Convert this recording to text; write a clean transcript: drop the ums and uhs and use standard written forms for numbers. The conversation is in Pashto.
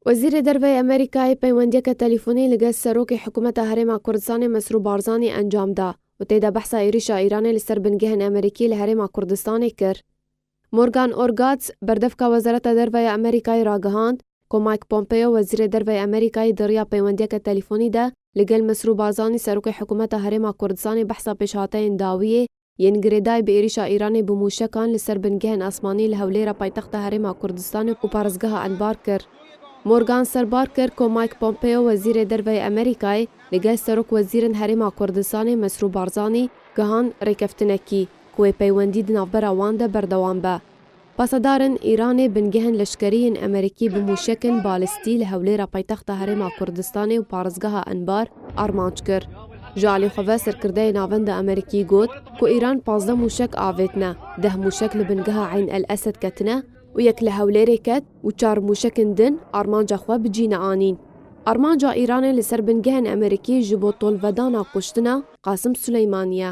وزیر دەرەوەی ئەمریکای پەیوەندیەکە تەلیفۆنی لەگەڵ سەرۆکی حکوومەتە هەرێما کوردستانی مەسروور بارزانی ئەنجامدا و تێدا بەحسا ئێریشا ئیرانی لەسەر بنگەهێن ئەمریکی لە هەرێما کوردستانی کرد. مۆرگان ئۆرگاتس بەردەفکە وەزارەتە دەرەوەی ئەمریکای ڕاگەهاند کۆ مایک پۆمپێۆ وەزیرە دەرەوەی ئەمریکای دڕیا پەیوەندیەکە تەلیفۆنیدا لەگەڵ مەسروور بارزانی سەرۆکی حکوومەتە هەرێما کوردستانی بەحسا پێشهاتەیەن داویە یەن گرێدای بە ئێریشا ئیرانی بموشەکان لەسەر بنگەهێن ئاسمانی لە هەولێرە پایتەختە هەرێما کوردستانی و پارێزگەها ئەنبار کرد. مۆرگان سەربار کرد کۆ مایک پۆمپێۆ وەزیرە دەرەوەی ئەمریکای لەگەڵ سەرۆک وەزیرن هەرێما کوردستانی مەسروور بارزانی گەهان ڕێکەفتنەکی کوێ پەیوەندی ناوبەرە واندا بەردەوام بە. پاسەدارن ئیرانê bingehên leşkeriyên Emerîkî bi mûşekên balîstî li Hewlêra paytexta Herêma Kurdistanê û parêzgeha Enbar armanc kir. Ji alî xwe Serkirdeyê Navenda Emerîkî got ku Îran 15 mûşek avêtine, 10 mûşek li bingeha Eyn el Esed ketine û yek li Hewlêrê ket û 4 mûşekên din armanca xwe bicîne anîn. Armanca Îranê li ser bingehên Emerîkî ji bo tolvedana kuştina Qasım Süleymaniye.